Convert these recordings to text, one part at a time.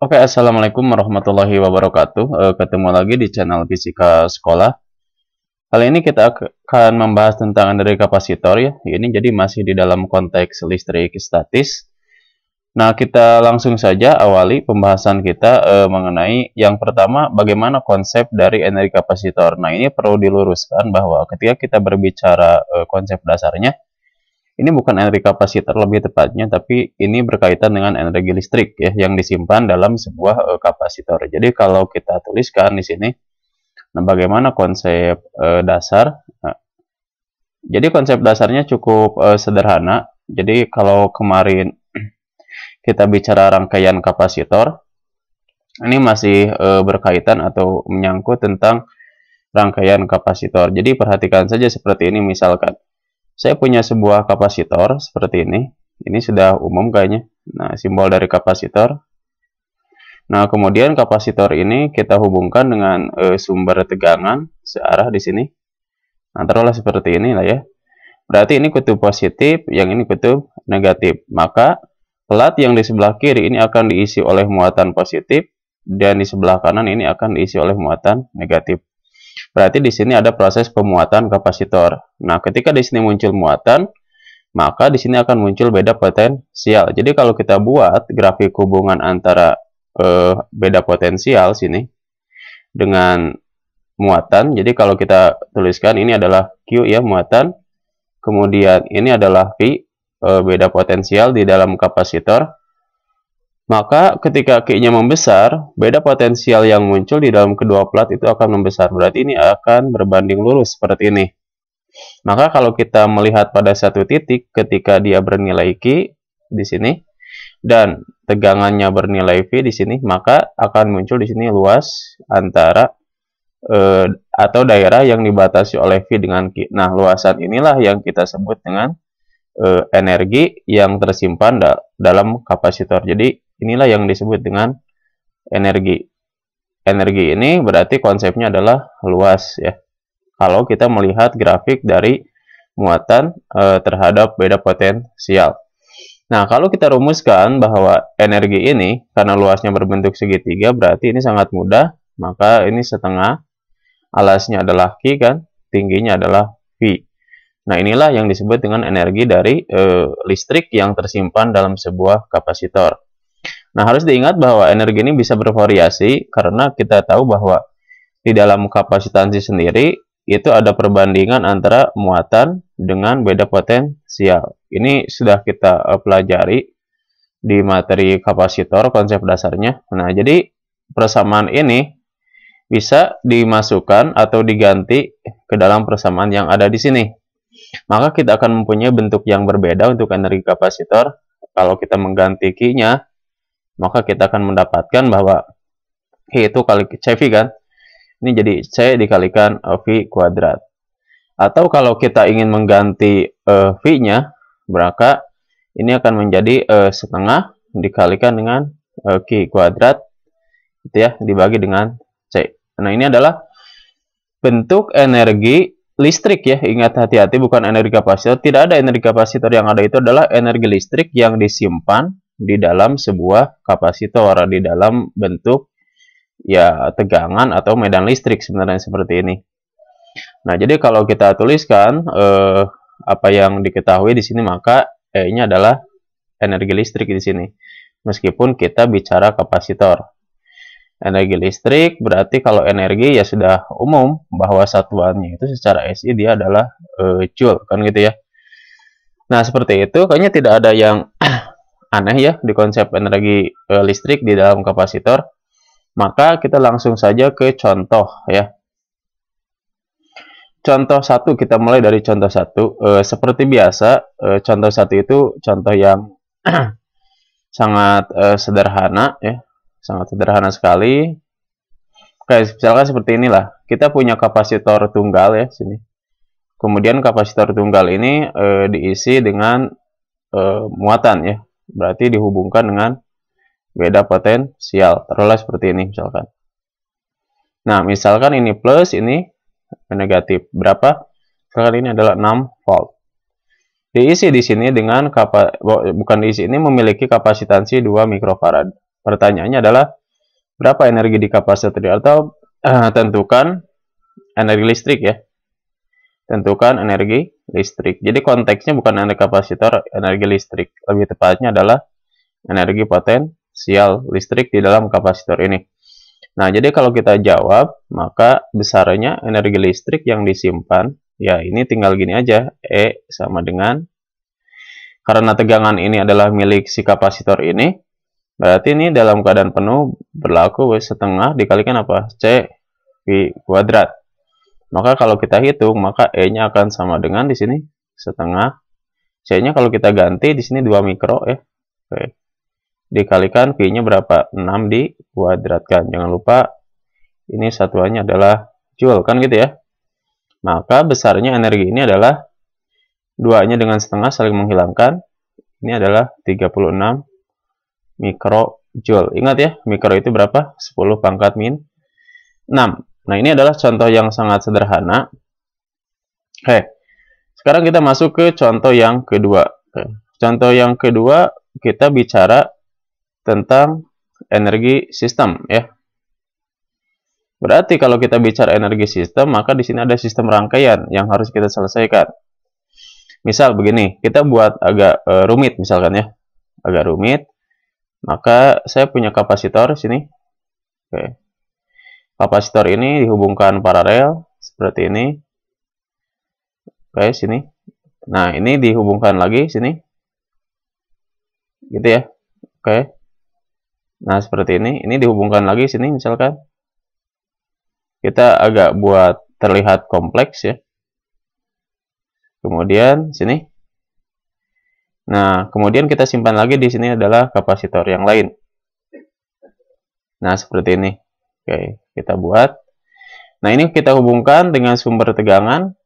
Oke, assalamualaikum warahmatullahi wabarakatuh. Ketemu lagi di channel Fisika Sekolah. Kali ini kita akan membahas tentang energi kapasitor ya. Ini jadi masih di dalam konteks listrik statis. Nah, kita langsung saja awali pembahasan kita mengenai yang pertama, bagaimana konsep dari energi kapasitor. Nah, ini perlu diluruskan bahwa ketika kita berbicara konsep dasarnya, ini bukan energi kapasitor lebih tepatnya, tapi ini berkaitan dengan energi listrik ya yang disimpan dalam sebuah kapasitor. Jadi kalau kita tuliskan di sini, nah bagaimana konsep dasar? Nah, jadi konsep dasarnya cukup sederhana. Jadi kalau kemarin kita bicara rangkaian kapasitor, ini masih berkaitan atau menyangkut tentang rangkaian kapasitor. Jadi perhatikan saja seperti ini, misalkan saya punya sebuah kapasitor seperti ini. Ini sudah umum kayaknya. Nah, simbol dari kapasitor. Nah, kemudian kapasitor ini kita hubungkan dengan sumber tegangan searah di sini. Nah, taruhlah seperti ini lah ya. Berarti ini kutub positif, yang ini kutub negatif. Maka pelat yang di sebelah kiri ini akan diisi oleh muatan positif, dan di sebelah kanan ini akan diisi oleh muatan negatif. Berarti di sini ada proses pemuatan kapasitor. Nah, ketika di sini muncul muatan, maka di sini akan muncul beda potensial. Jadi kalau kita buat grafik hubungan antara beda potensial sini dengan muatan, jadi kalau kita tuliskan ini adalah Q ya, muatan, kemudian ini adalah V, beda potensial di dalam kapasitor. Maka ketika Q-nya membesar, beda potensial yang muncul di dalam kedua plat itu akan membesar. Berarti ini akan berbanding lurus seperti ini. Maka kalau kita melihat pada satu titik ketika dia bernilai Q di sini dan tegangannya bernilai V di sini, maka akan muncul di sini luas antara atau daerah yang dibatasi oleh V dengan Q. Nah, luasan inilah yang kita sebut dengan energi yang tersimpan dalam kapasitor. Jadi inilah yang disebut dengan energi. Energi ini berarti konsepnya adalah luas ya. Kalau kita melihat grafik dari muatan terhadap beda potensial. Nah, kalau kita rumuskan bahwa energi ini karena luasnya berbentuk segitiga, berarti ini sangat mudah. Maka ini setengah, alasnya adalah Q kan, tingginya adalah V. Nah, inilah yang disebut dengan energi dari listrik yang tersimpan dalam sebuah kapasitor. Nah, harus diingat bahwa energi ini bisa bervariasi karena kita tahu bahwa di dalam kapasitansi sendiri itu ada perbandingan antara muatan dengan beda potensial. Ini sudah kita pelajari di materi kapasitor, konsep dasarnya. Nah, jadi persamaan ini bisa dimasukkan atau diganti ke dalam persamaan yang ada di sini. Maka kita akan mempunyai bentuk yang berbeda untuk energi kapasitor. Kalau kita mengganti Q-nya, maka kita akan mendapatkan bahwa Q itu kali CV kan. Ini jadi C dikalikan V kuadrat. Atau kalau kita ingin mengganti V-nya, maka ini akan menjadi setengah dikalikan dengan Q kuadrat gitu ya, dibagi dengan C. Nah, ini adalah bentuk energi listrik ya. Ingat, hati-hati, bukan energi kapasitor. Tidak ada energi kapasitor, yang ada itu adalah energi listrik yang disimpan di dalam sebuah kapasitor, di dalam bentuk ya tegangan atau medan listrik sebenarnya seperti ini. Nah, jadi kalau kita tuliskan apa yang diketahui di sini, maka E-nya adalah energi listrik di sini. Meskipun kita bicara kapasitor. Energi listrik berarti kalau energi ya sudah umum bahwa satuannya itu secara SI dia adalah Joule kan gitu ya. Nah, seperti itu kayaknya tidak ada yang aneh ya di konsep energi listrik di dalam kapasitor. Maka kita langsung saja ke contoh ya. Contoh satu, kita mulai dari contoh satu. Seperti biasa, contoh satu itu contoh yang sangat sederhana ya. Sangat sederhana sekali. Kayak misalkan seperti inilah. Kita punya kapasitor tunggal ya sini. Kemudian kapasitor tunggal ini diisi dengan muatan ya. Berarti dihubungkan dengan beda potensial. Taruhlah seperti ini misalkan. Nah, misalkan ini plus, ini negatif. Berapa? Misalkan ini adalah 6 volt. Diisi di sini dengan bukan diisi, ini memiliki kapasitansi 2 mikrofarad. Pertanyaannya adalah berapa energi di kapasitor atau tentukan energi listrik ya. Tentukan energi listrik. Jadi konteksnya bukan energi kapasitor, energi listrik. Lebih tepatnya adalah energi potensial listrik di dalam kapasitor ini. Nah, jadi kalau kita jawab, maka besarnya energi listrik yang disimpan, ya ini tinggal gini aja, E sama dengan, karena tegangan ini adalah milik si kapasitor ini, berarti ini dalam keadaan penuh berlaku setengah dikalikan apa? C V kuadrat. Maka kalau kita hitung, maka E-nya akan sama dengan di sini setengah. C-nya kalau kita ganti di sini 2 mikro ya. Oke. Dikalikan V-nya berapa? 6 dikuadratkan. Jangan lupa ini satuannya adalah joule kan gitu ya. Maka besarnya energi ini adalah 2-nya dengan setengah saling menghilangkan. Ini adalah 36 mikrojoule. Ingat ya, mikro itu berapa? 10 pangkat min 6. Nah, ini adalah contoh yang sangat sederhana. Oke. Sekarang kita masuk ke contoh yang kedua. Oke. Contoh yang kedua kita bicara tentang energi sistem ya. Berarti kalau kita bicara energi sistem, maka di sini ada sistem rangkaian yang harus kita selesaikan. Misal begini, kita buat agak rumit misalkan ya. Agak rumit. Maka saya punya kapasitor sini. Oke. Kapasitor ini dihubungkan paralel seperti ini. Oke, sini. Nah, ini dihubungkan lagi sini. Gitu ya. Oke. Nah, seperti ini. Ini dihubungkan lagi sini misalkan. Kita agak buat terlihat kompleks ya. Kemudian sini. Nah, kemudian kita simpan lagi di sini adalah kapasitor yang lain. Nah, seperti ini. Oke, kita buat. Nah, ini kita hubungkan dengan sumber tegangan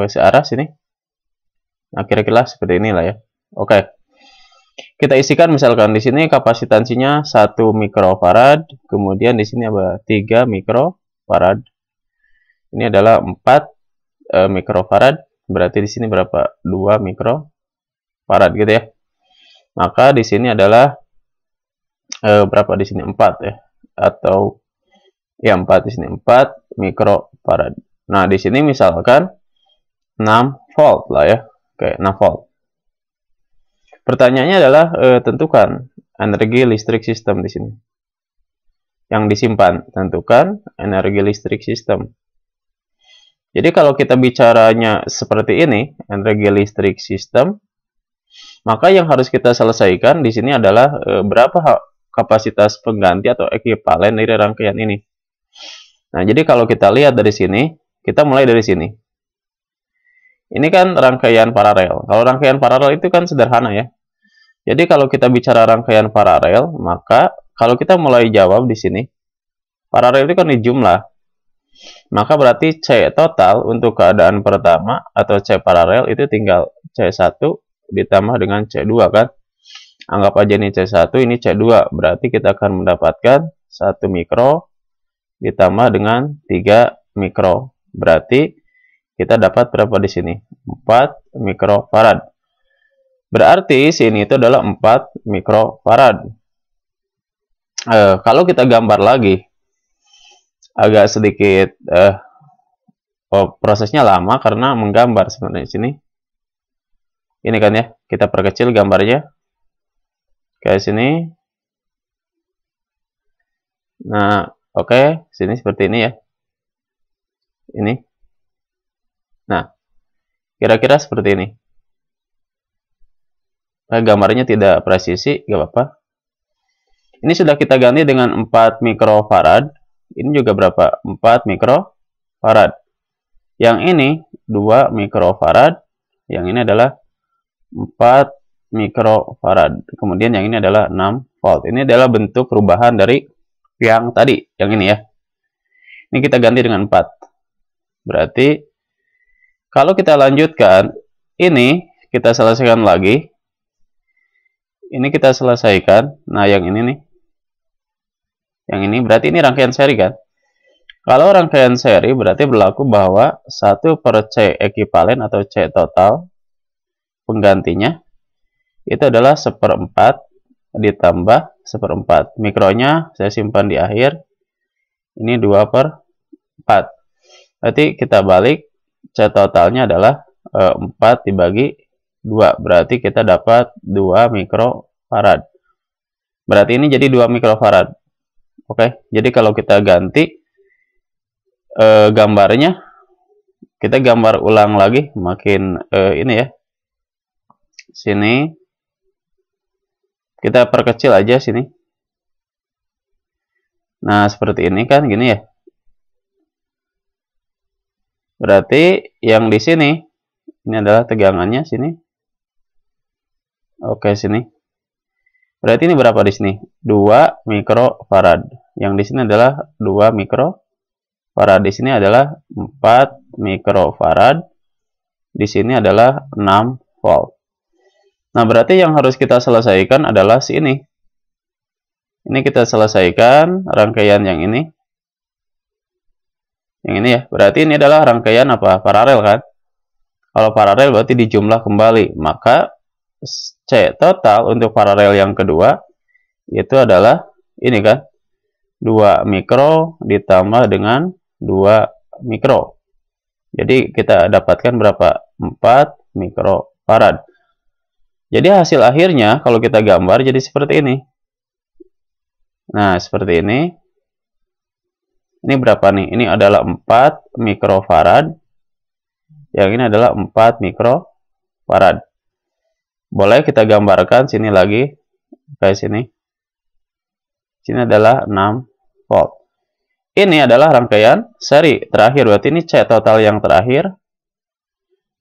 searah sini. Nah, kira-kira seperti inilah ya. Oke. Kita isikan misalkan di sini kapasitansinya 1 mikrofarad, kemudian di sini apa? 3 mikrofarad. Ini adalah 4 mikrofarad, berarti di sini berapa? 2 mikrofarad gitu ya. Maka di sini adalah berapa di sini? 4 ya. Atau ya 4 di sini 4 mikrofarad. Nah, di sini misalkan 6 volt lah ya. Oke, 6 volt. Pertanyaannya adalah tentukan energi listrik sistem di sini. Yang disimpan, tentukan energi listrik sistem. Jadi kalau kita bicaranya seperti ini, energi listrik sistem, maka yang harus kita selesaikan di sini adalah berapa kapasitas pengganti atau ekivalen dari rangkaian ini. Nah, jadi kalau kita lihat dari sini, kita mulai dari sini. Ini kan rangkaian paralel. Kalau rangkaian paralel itu kan sederhana ya. Jadi kalau kita bicara rangkaian paralel, maka kalau kita mulai jawab di sini, paralel itu kan di jumlah. Maka berarti C total untuk keadaan pertama atau C paralel itu tinggal C1 ditambah dengan C2 kan. Anggap aja ini C1, ini C2. Berarti kita akan mendapatkan 1 mikro ditambah dengan 3 mikro. Berarti kita dapat berapa di sini? 4 mikrofarad. Berarti sini itu adalah 4 mikrofarad. Kalau kita gambar lagi, agak sedikit prosesnya lama karena menggambar sebenarnya di sini. Ini kan ya, kita perkecil gambarnya. Kayak sini. Nah, oke, sini seperti ini ya. Ini. Nah, kira-kira seperti ini. Gambarnya tidak presisi, gak apa-apa. Ini sudah kita ganti dengan 4 mikrofarad. Ini juga berapa? 4 mikrofarad. Yang ini 2 mikrofarad. Yang ini adalah 4 mikrofarad. Kemudian yang ini adalah 6 volt. Ini adalah bentuk perubahan dari yang tadi, yang ini ya. Ini kita ganti dengan 4. Berarti kalau kita lanjutkan, ini kita selesaikan lagi. Ini kita selesaikan. Nah, yang ini nih. Yang ini berarti ini rangkaian seri kan? Kalau rangkaian seri berarti berlaku bahwa 1 per C ekivalen atau C total penggantinya itu adalah 1/4 ditambah 1/4. Mikronya saya simpan di akhir. Ini 2/4. Berarti kita balik, C totalnya adalah 4 dibagi 2. Berarti kita dapat 2 mikrofarad. Berarti ini jadi 2 mikrofarad. Oke, jadi kalau kita ganti gambarnya, kita gambar ulang lagi, makin ini ya. Sini kita perkecil aja sini. Nah, seperti ini kan gini ya. Berarti yang di sini ini adalah tegangannya sini. Oke, sini. Berarti ini berapa di sini? 2 mikrofarad. Yang di sini adalah 2 mikrofarad. Di sini adalah 4 mikrofarad. Di sini adalah 6 volt. Nah, berarti yang harus kita selesaikan adalah sini. Ini kita selesaikan rangkaian yang ini. Yang ini ya. Berarti ini adalah rangkaian apa? Paralel kan? Kalau paralel berarti dijumlah kembali. Maka C total untuk paralel yang kedua itu adalah ini kan. 2 mikro ditambah dengan 2 mikro. Jadi kita dapatkan berapa? 4 mikrofarad. Jadi hasil akhirnya kalau kita gambar jadi seperti ini. Nah, seperti ini. Ini berapa nih? Ini adalah 4 mikrofarad. Yang ini adalah 4 mikrofarad. Boleh kita gambarkan sini lagi. Kayak sini. Sini adalah 6 volt. Ini adalah rangkaian seri terakhir. Berarti ini C total yang terakhir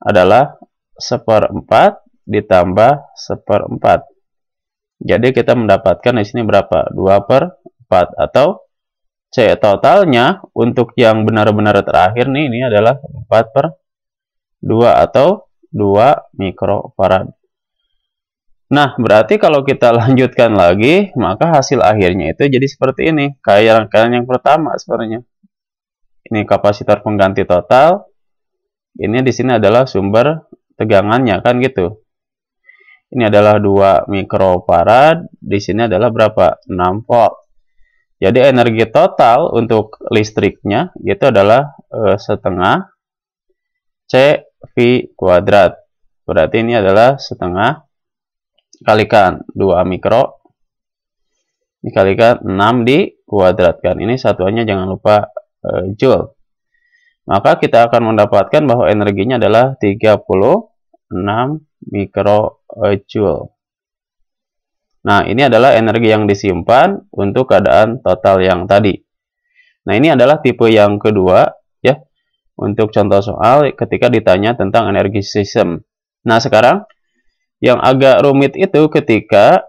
adalah 1/4 ditambah 1/4. Jadi kita mendapatkan di sini berapa? 2/4 atau C totalnya untuk yang benar-benar terakhir nih ini adalah 4/2 atau 2 mikrofarad. Nah, berarti kalau kita lanjutkan lagi, maka hasil akhirnya itu jadi seperti ini. Kayak rangkaian yang pertama sebenarnya. Ini kapasitor pengganti total. Ini di sini adalah sumber tegangannya kan gitu. Ini adalah 2 mikrofarad, di sini adalah berapa? 6 volt. Jadi energi total untuk listriknya itu adalah setengah CV kuadrat. Berarti ini adalah setengah kalikan 2 mikro dikalikan 6 dikuadratkan. Ini satuannya jangan lupa joule. Maka kita akan mendapatkan bahwa energinya adalah 36 mikrojoule. Nah, ini adalah energi yang disimpan untuk keadaan total yang tadi. Nah, ini adalah tipe yang kedua ya. Untuk contoh soal ketika ditanya tentang energi sistem. Nah, sekarang yang agak rumit itu ketika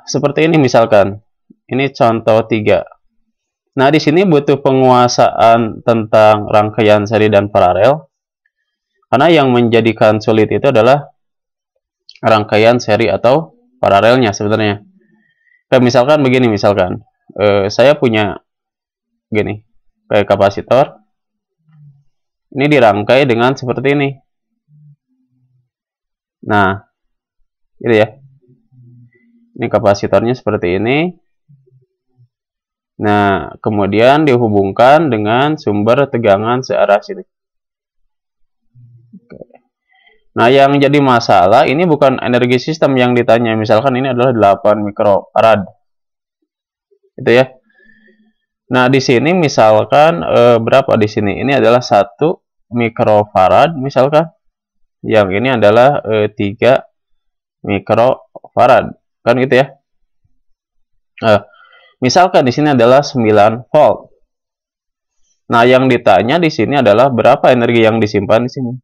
seperti ini misalkan. Ini contoh 3. Nah, di sini butuh penguasaan tentang rangkaian seri dan paralel. Karena yang menjadikan sulit itu adalah rangkaian seri atau paralelnya sebenarnya. Kayak misalkan begini, misalkan saya punya gini, kayak kapasitor. Ini dirangkai dengan seperti ini. Nah, gitu ya. Ini kapasitornya seperti ini. Nah, kemudian dihubungkan dengan sumber tegangan searah sini. Nah, yang jadi masalah ini bukan energi sistem yang ditanya. Misalkan ini adalah 8 mikrofarad. Itu ya. Nah, di sini misalkan berapa di sini? Ini adalah 1 mikrofarad misalkan. Yang ini adalah 3 mikrofarad. Kan gitu ya. Misalkan di sini adalah 9 volt. Nah, yang ditanya di sini adalah berapa energi yang disimpan di sini.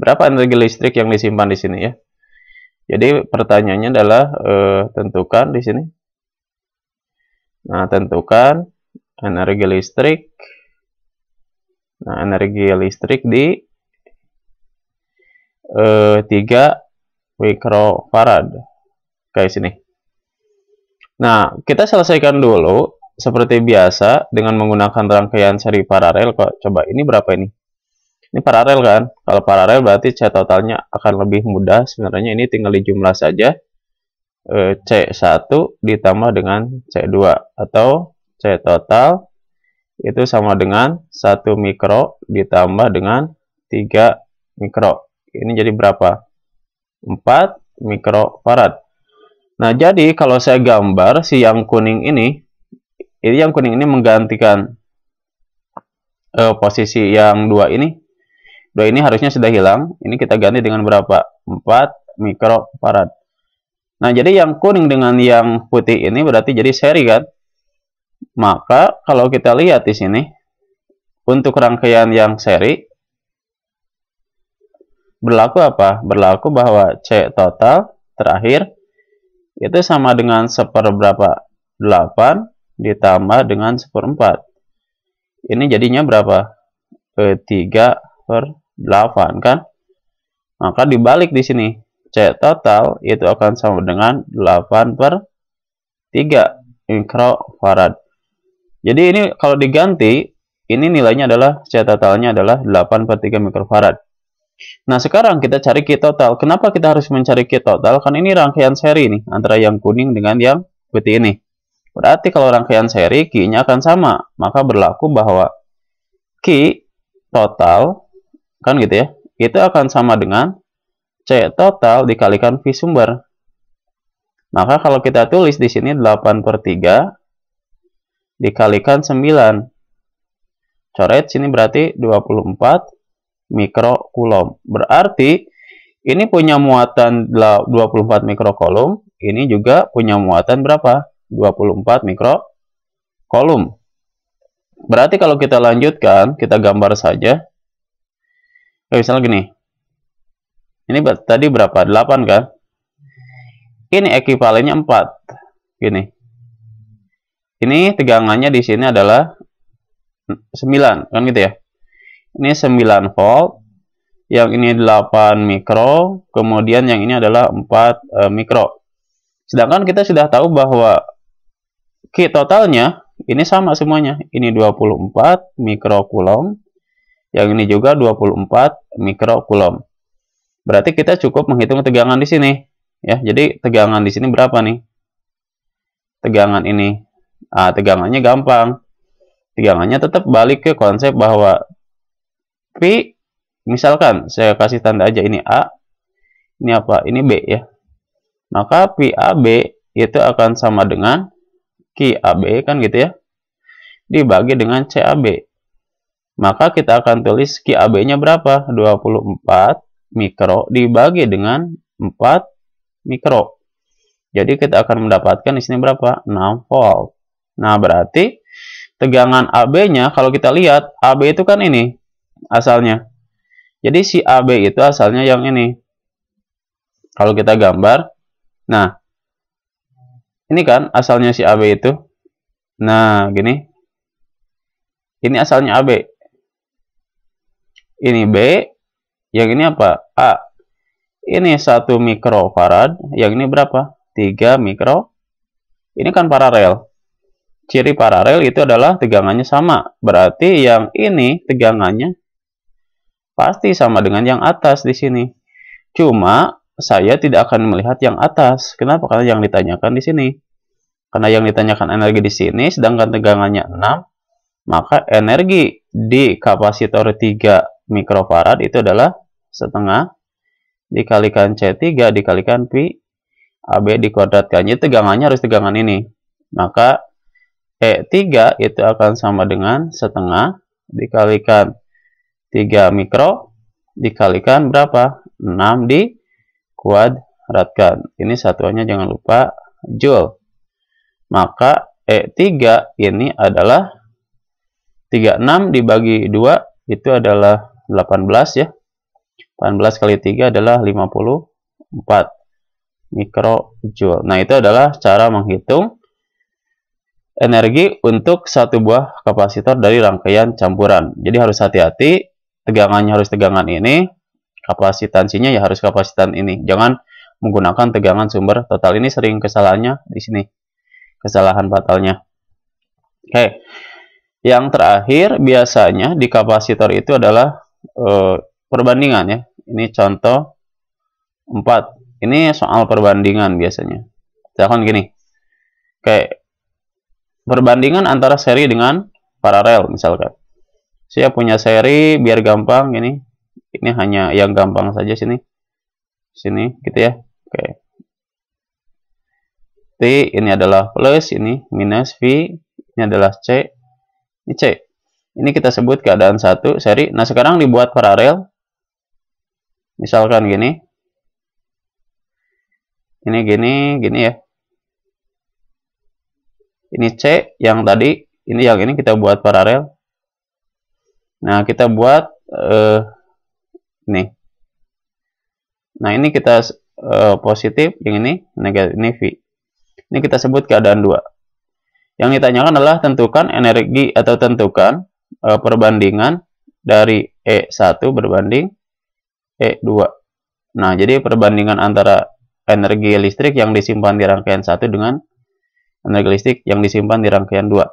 Berapa energi listrik yang disimpan di sini ya. Jadi pertanyaannya adalah tentukan di sini. Nah, tentukan energi listrik. Nah, energi listrik di 3 mikrofarad. Kayak sini. Nah, kita selesaikan dulu seperti biasa dengan menggunakan rangkaian seri paralel. Coba ini berapa ini? Ini paralel kan? Kalau paralel berarti C totalnya akan lebih mudah. Sebenarnya ini tinggal dijumlah saja. C1 ditambah dengan C2, atau C total itu sama dengan 1 mikro ditambah dengan 3 mikro. Ini jadi berapa? 4 mikrofarad. Nah, jadi kalau saya gambar si yang kuning ini menggantikan posisi yang dua ini. Dua ini harusnya sudah hilang. Ini kita ganti dengan berapa? 4 mikrofarad. Nah, jadi yang kuning dengan yang putih ini berarti jadi seri kan? Maka kalau kita lihat di sini, untuk rangkaian yang seri, berlaku apa? Berlaku bahwa C total terakhir itu sama dengan 1/8 ditambah dengan 1/4. Ini jadinya berapa? 3/8 kan? Maka dibalik di sini, C total itu akan sama dengan 8/3 mikrofarad. Jadi ini kalau diganti, ini nilainya adalah C totalnya adalah 8/3 mikrofarad. Nah, sekarang kita cari Q total. Kenapa kita harus mencari Q total? Kan ini rangkaian seri nih, antara yang kuning dengan yang putih ini. Berarti kalau rangkaian seri, Q-nya akan sama. Maka berlaku bahwa Q total, kan gitu ya, itu akan sama dengan C total dikalikan V sumber. Maka kalau kita tulis di sini 8/3 dikalikan 9. Coret sini berarti 24 mikrokulom. Berarti ini punya muatan 24 mikrokulom, ini juga punya muatan berapa? 24 mikrokulom. Berarti kalau kita lanjutkan, kita gambar saja. Misalnya gini. Ini tadi berapa? 8 kan? Ini ekivalennya 4. Gini. Ini tegangannya di sini adalah 9, kan gitu ya. Ini 9 volt. Yang ini 8 mikro, kemudian yang ini adalah 4 mikro. Sedangkan kita sudah tahu bahwa Q totalnya ini sama semuanya. Ini 24 mikrokulom. Yang ini juga 24 mikrokulom. Berarti kita cukup menghitung tegangan di sini, ya. Jadi tegangan di sini berapa nih? Tegangan ini, tegangannya gampang. Tegangannya tetap balik ke konsep bahwa P, misalkan saya kasih tanda aja ini A, ini apa? Ini B ya. Maka PAB itu akan sama dengan QAB kan gitu ya, dibagi dengan CAB. Maka kita akan tulis QAB-nya berapa? 24 mikro dibagi dengan 4 mikro. Jadi kita akan mendapatkan di sini berapa? 6 volt. Nah, berarti tegangan AB-nya kalau kita lihat, AB itu kan ini asalnya. Jadi si AB itu asalnya yang ini. Kalau kita gambar, nah, ini kan asalnya si AB itu. Nah, gini. Ini asalnya AB. Ini B. Yang ini apa? A. Ini 1 mikrofarad. Yang ini berapa? 3 mikro. Ini kan paralel. Ciri paralel itu adalah tegangannya sama. Berarti yang ini tegangannya pasti sama dengan yang atas di sini. Cuma saya tidak akan melihat yang atas. Kenapa? Karena yang ditanyakan di sini. Karena yang ditanyakan energi di sini, sedangkan tegangannya 6, maka energi di kapasitor 3 mikrofarad itu adalah setengah dikalikan C3 dikalikan Pi AB dikuadratkan. Jadi tegangannya harus tegangan ini. Maka E3 itu akan sama dengan setengah dikalikan 3 mikro dikalikan berapa? 6 dikuadratkan. Ini satuannya jangan lupa joule. Maka E3 ini adalah 36 dibagi 2 itu adalah 18 ya. 18 kali 3 adalah 54 mikrojoule. Nah, itu adalah cara menghitung energi untuk satu buah kapasitor dari rangkaian campuran. Jadi harus hati-hati, tegangannya harus tegangan ini, kapasitansinya ya harus kapasitan ini. Jangan menggunakan tegangan sumber total. Ini sering kesalahannya di sini. Kesalahan fatalnya. Oke. Yang terakhir biasanya di kapasitor itu adalah perbandingan ya. Ini contoh 4. Ini soal perbandingan biasanya. Misalkan gini, kayak perbandingan antara seri dengan paralel misalkan. Saya punya seri biar gampang ini hanya yang gampang saja sini gitu ya. Oke. T ini adalah plus, ini minus, V ini adalah C, ini C. Ini kita sebut keadaan satu seri. Nah, sekarang dibuat paralel. Misalkan gini. Ini gini ya. Ini C yang tadi, ini yang ini kita buat paralel. Nah, kita buat nih. Nah, ini kita positif, yang ini negatif, ini V. Ini kita sebut keadaan 2. Yang ditanyakan adalah tentukan energi atau tentukan perbandingan dari E1 berbanding E2. Nah, jadi perbandingan antara energi listrik yang disimpan di rangkaian 1 dengan energi listrik yang disimpan di rangkaian 2.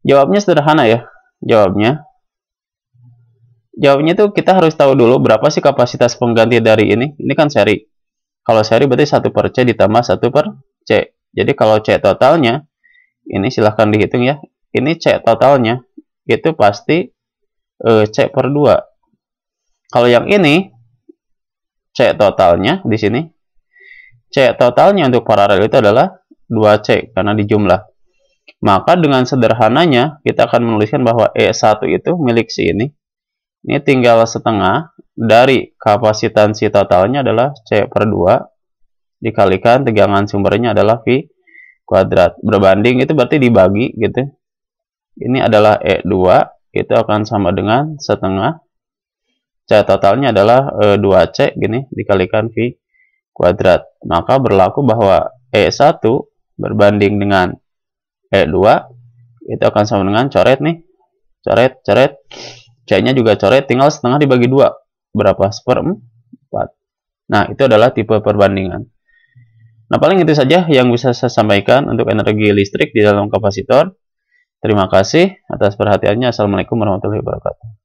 Jawabnya sederhana ya. Jawabnya itu kita harus tahu dulu berapa sih kapasitas pengganti dari ini. Ini kan seri. Kalau seri berarti 1/C ditambah 1/C. Jadi kalau C totalnya, ini silahkan dihitung ya. Ini C totalnya itu pasti C/2. Kalau yang ini C totalnya di sini, C totalnya untuk paralel itu adalah 2C karena dijumlah. Maka dengan sederhananya kita akan menuliskan bahwa E1 itu milik si ini. Ini tinggal setengah dari kapasitansi totalnya adalah C/2 dikalikan tegangan sumbernya adalah V kuadrat. Berbanding itu berarti dibagi gitu. Ini adalah E2, itu akan sama dengan setengah. C totalnya adalah 2C gini dikalikan V kuadrat. Maka berlaku bahwa E1 berbanding dengan E2 itu akan sama dengan coret nih. Coret. C-nya juga coret, tinggal setengah dibagi 2. Berapa? 1/4. Nah, itu adalah tipe perbandingan. Nah, paling itu saja yang bisa saya sampaikan untuk energi listrik di dalam kapasitor. Terima kasih atas perhatiannya. Assalamualaikum warahmatullahi wabarakatuh.